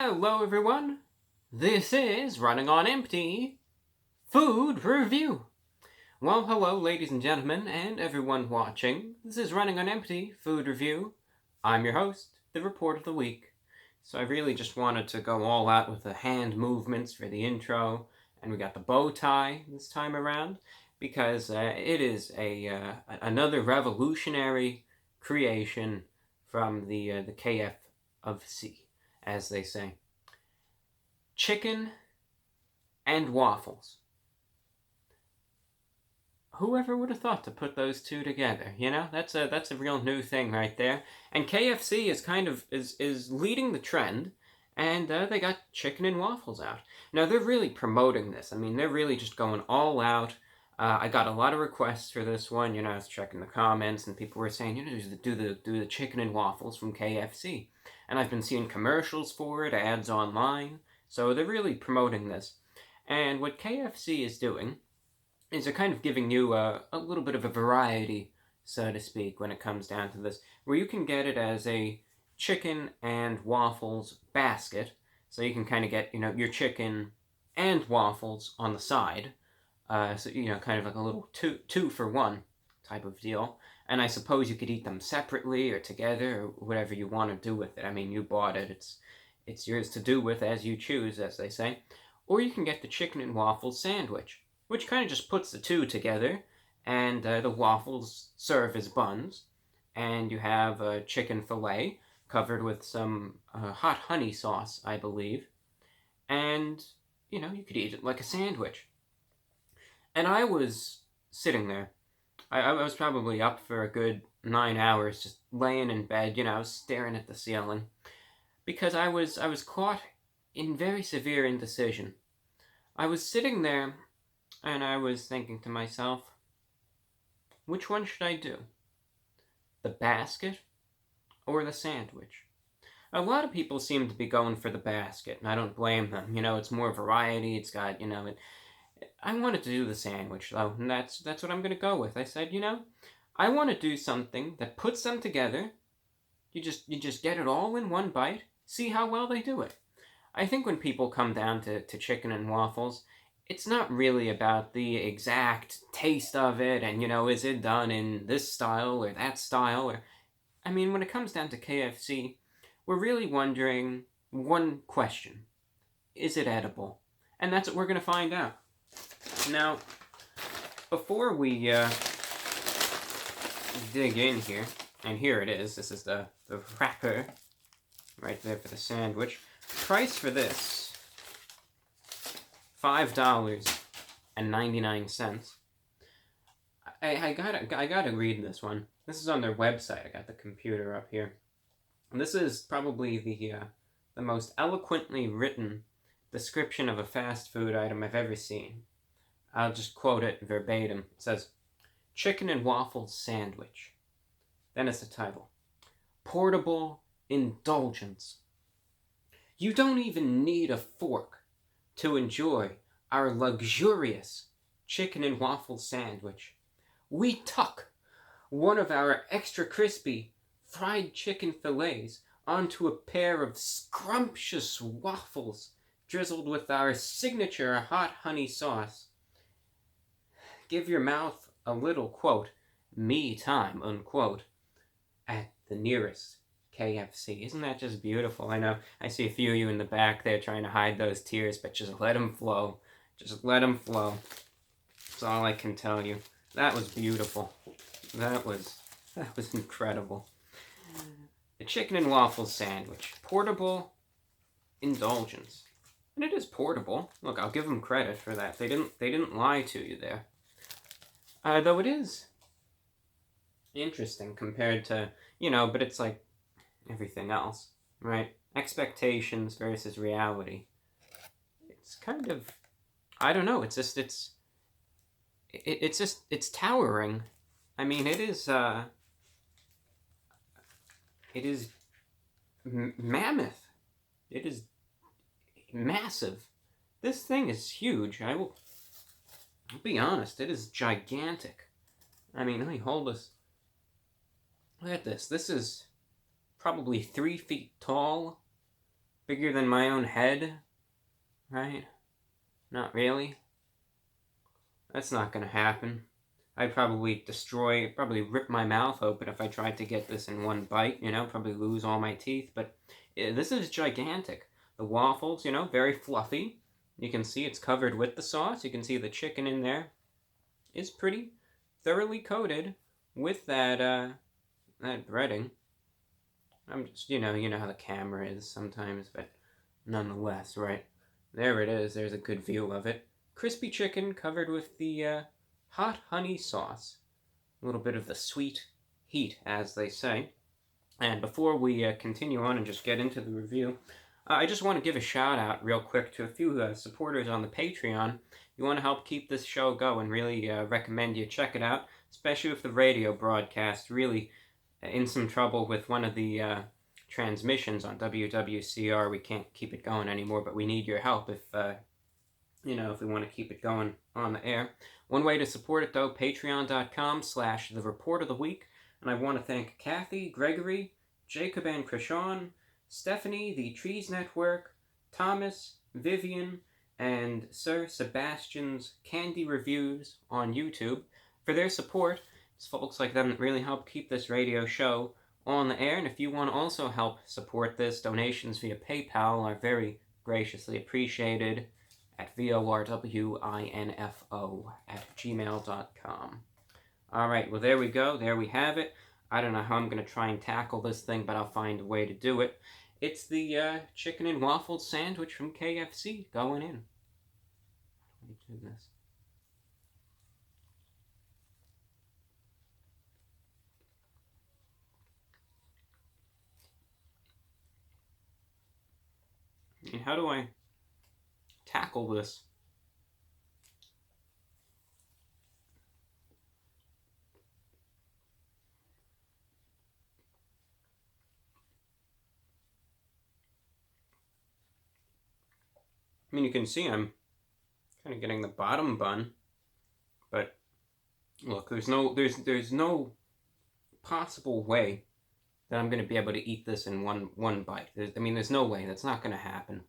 Hello everyone, this is Running on Empty Food Review. Well, hello ladies and gentlemen and everyone watching. This is Running on Empty Food Review. I'm your host, the Report of the Week. So I really just wanted to go all out with the hand movements for the intro, and we got the bow tie this time around because it is another revolutionary creation from the KFC, as they say. Chicken and waffles. Whoever would have thought to put those two together? You know, that's a real new thing right there. And KFC is is leading the trend, and they got chicken and waffles out. Now they're really promoting this. I mean, they're really just going all out. I got a lot of requests for this one. You know, I was checking the comments, and people were saying, you know, do the chicken and waffles from KFC. And I've been seeing commercials for it, ads online. So they're really promoting this. And what KFC is doing is they're kind of giving you a little bit of a variety, so to speak, when it comes down to this, where you can get it as a chicken and waffles basket. So you can kind of get, you know, your chicken and waffles on the side. So, you know, kind of like a little two for one type of deal. And I suppose you could eat them separately or together or whatever you want to do with it. I mean, you bought it. It's yours to do with as you choose, as they say. Or you can get the Chicken and Waffles Sandwich, which kind of just puts the two together, and the waffles serve as buns, and you have a chicken fillet covered with some hot honey sauce, I believe, and, you know, you could eat it like a sandwich. And I was sitting there. I was probably up for a good 9 hours, just laying in bed, you know, staring at the ceiling, because I was caught in very severe indecision. I was sitting there, and I was thinking to myself, which one should I do? The basket or the sandwich? A lot of people seem to be going for the basket, and I don't blame them. You know, it's more variety. It's got, you know, I wanted to do the sandwich, though, and that's what I'm going to go with. I said, you know, I want to do something that puts them together. You just get it all in one bite. See how well they do it. I think when people come down to chicken and waffles, it's not really about the exact taste of it and, you know, is it done in this style or that style? Or, I mean, when it comes down to KFC, we're really wondering one question. Is it edible? And that's what we're going to find out. Now, before we dig in here, and here it is. This is the wrapper right there for the sandwich. Price for this, $5.99. I gotta read this one. This is on their website. I got the computer up here. And this is probably the most eloquently written description of a fast food item I've ever seen. I'll just quote it verbatim. It says, Chicken and Waffles Sandwich. Then it's the title. Portable indulgence. You don't even need a fork to enjoy our luxurious chicken and waffle sandwich. We tuck one of our extra crispy fried chicken fillets onto a pair of scrumptious waffles drizzled with our signature hot honey sauce. Give your mouth a little, quote, me time, unquote, at the nearest KFC. Isn't that just beautiful? I know I see a few of you in the back there trying to hide those tears, but just let them flow. Just let them flow. That's all I can tell you. That was beautiful. That was incredible. The chicken and waffles sandwich. Portable indulgence. And it is portable. Look, I'll give them credit for that. They didn't lie to you there. Though it is interesting compared to, you know, but it's like everything else, right? Expectations versus reality. It's kind of, I don't know, it's towering. I mean, it is mammoth. It is massive. This thing is huge. I'll be honest, it is gigantic. I mean, let me hold this. Look at this. This is probably 3 feet tall Bigger than my own head, right? Not really. That's not gonna happen. I'd probably probably rip my mouth open if I tried to get this in one bite, probably lose all my teeth, but this is gigantic. The waffles, very fluffy. You can see it's covered with the sauce. You can see the chicken in there is pretty thoroughly coated with that breading. I'm just, you know how the camera is sometimes, but nonetheless, right? There it is. There's a good view of it. Crispy chicken covered with the hot honey sauce. A little bit of the sweet heat, as they say. And before we continue on and just get into the review, I just want to give a shout out real quick to a few supporters on the Patreon. You want to help keep this show going, really recommend you check it out, especially if the radio broadcast really in some trouble with one of the transmissions on WWCR. We can't keep it going anymore, but we need your help if we want to keep it going on the air. One way to support it, though, patreon.com/the report of the week. And I want to thank Kathy, Gregory, Jacob and Krishan, Stephanie, the Trees Network, Thomas, Vivian, and Sir Sebastian's Candy Reviews on YouTube for their support. It's folks like them that really help keep this radio show on the air. And if you want to also help support this, donations via PayPal are very graciously appreciated at VORWINFO@gmail.com. Alright, well there we go. There we have it. I don't know how I'm going to try and tackle this thing, but I'll find a way to do it. It's the Chicken and Waffles Sandwich from KFC going in. Let me do this. And how do I tackle this? I mean, you can see I'm kind of getting the bottom bun, but look, there's no possible way that I'm going to be able to eat this in one bite. There's no way. That's not going to happen.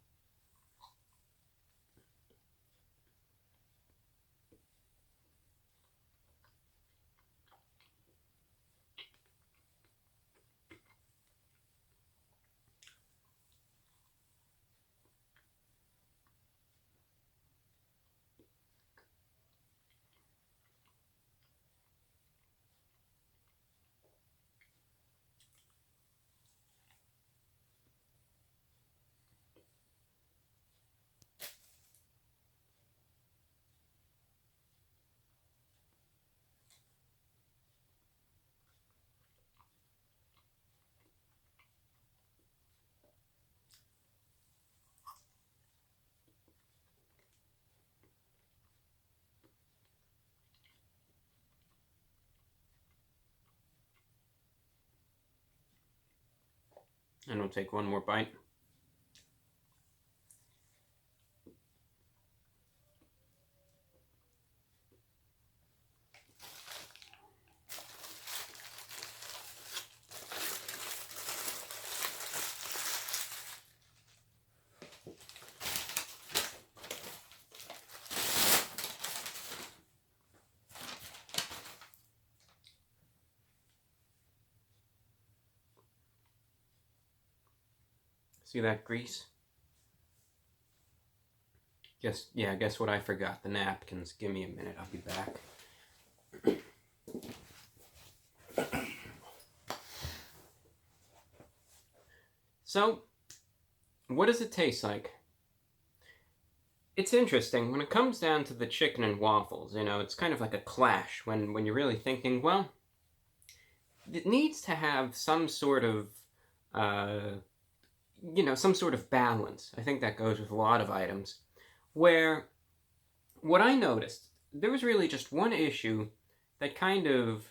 And we'll take one more bite. See that grease? Guess what I forgot? The napkins. Give me a minute, I'll be back. So, what does it taste like? It's interesting. When it comes down to the chicken and waffles, it's kind of like a clash when you're really thinking, well, it needs to have some sort of some sort of balance. I think that goes with a lot of items. Where, what I noticed, there was really just one issue that kind of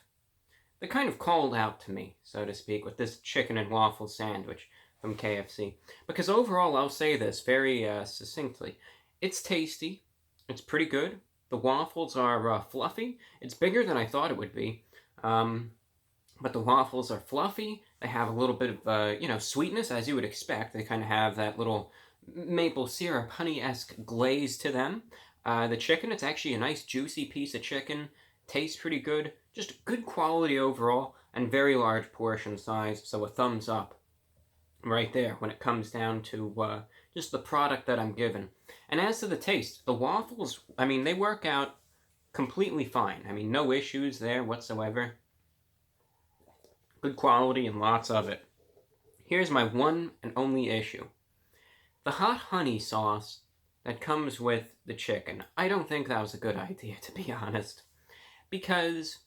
called out to me, so to speak, with this chicken and waffle sandwich from KFC. Because overall, I'll say this very succinctly. It's tasty. It's pretty good. The waffles are fluffy. It's bigger than I thought it would be. But the waffles are fluffy. They have a little bit of, sweetness, as you would expect. They kind of have that little maple syrup, honey-esque glaze to them. The chicken, it's actually a nice juicy piece of chicken. Tastes pretty good. Just good quality overall, and very large portion size, so a thumbs up right there when it comes down to just the product that I'm given. And as to the taste, the waffles, I mean, they work out completely fine. I mean, no issues there whatsoever. Good quality and lots of it. Here's my one and only issue. The hot honey sauce that comes with the chicken. I don't think that was a good idea, to be honest. Because,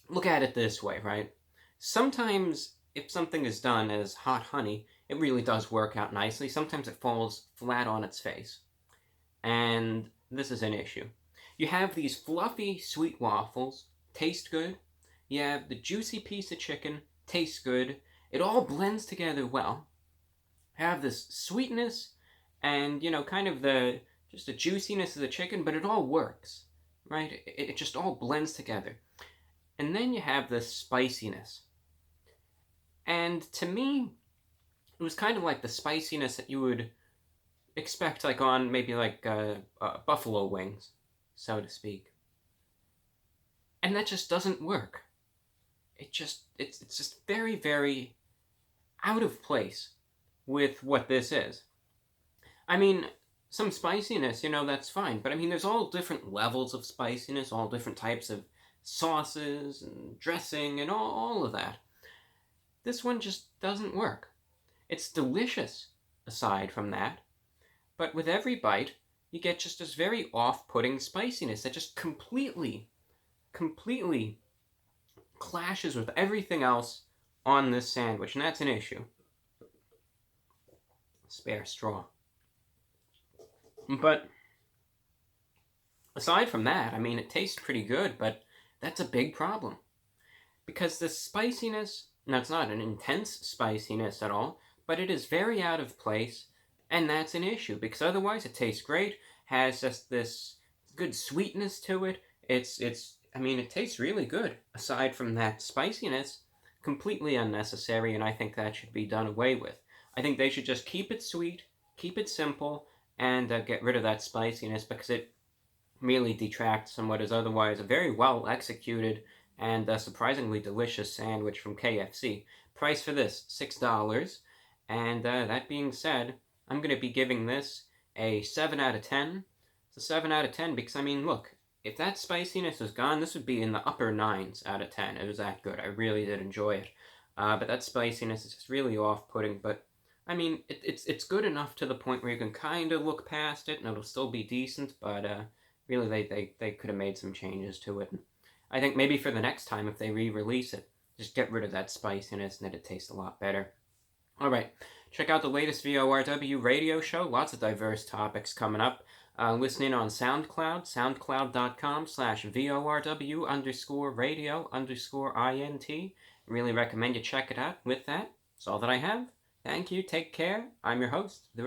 look at it this way, right? Sometimes, if something is done as hot honey, it really does work out nicely. Sometimes it falls flat on its face. And this is an issue. You have these fluffy, sweet waffles, taste good. You have the juicy piece of chicken, tastes good. It all blends together well. Have this sweetness and, kind of just the juiciness of the chicken, but it all works, right? It just all blends together. And then you have this spiciness. And to me, it was kind of like the spiciness that you would expect, like on maybe like buffalo wings, so to speak. And that just doesn't work. It's just very, very out of place with what this is. I mean, some spiciness, that's fine. But I mean, there's all different levels of spiciness, all different types of sauces and dressing and all of that. This one just doesn't work. It's delicious, aside from that. But with every bite, you get just this very off-putting spiciness that just completely clashes with everything else on this sandwich, and that's an issue. Spare straw. But aside from that, I mean, it tastes pretty good, but that's a big problem. Because the spiciness, now it's not an intense spiciness at all, but it is very out of place, and that's an issue, because otherwise it tastes great, has just this good sweetness to it. It tastes really good. Aside from that spiciness, completely unnecessary, and I think that should be done away with. I think they should just keep it sweet, keep it simple, and get rid of that spiciness, because it really detracts from what is otherwise a very well executed and surprisingly delicious sandwich from KFC. Price for this, $6. And that being said, I'm going to be giving this a 7 out of 10. It's a 7 out of 10 because, I mean, look, if that spiciness was gone, this would be in the upper 9s out of 10. It was that good. I really did enjoy it. But that spiciness is just really off-putting. But, I mean, it's good enough to the point where you can kind of look past it and it'll still be decent. But really, they could have made some changes to it. I think maybe for the next time, if they re-release it, just get rid of that spiciness and it'd taste a lot better. Alright, check out the latest VORW radio show. Lots of diverse topics coming up. Listen in on SoundCloud, soundcloud.com/VORW_radio_INT. Really recommend you check it out. With that, that's all that I have. Thank you, take care. I'm your host, The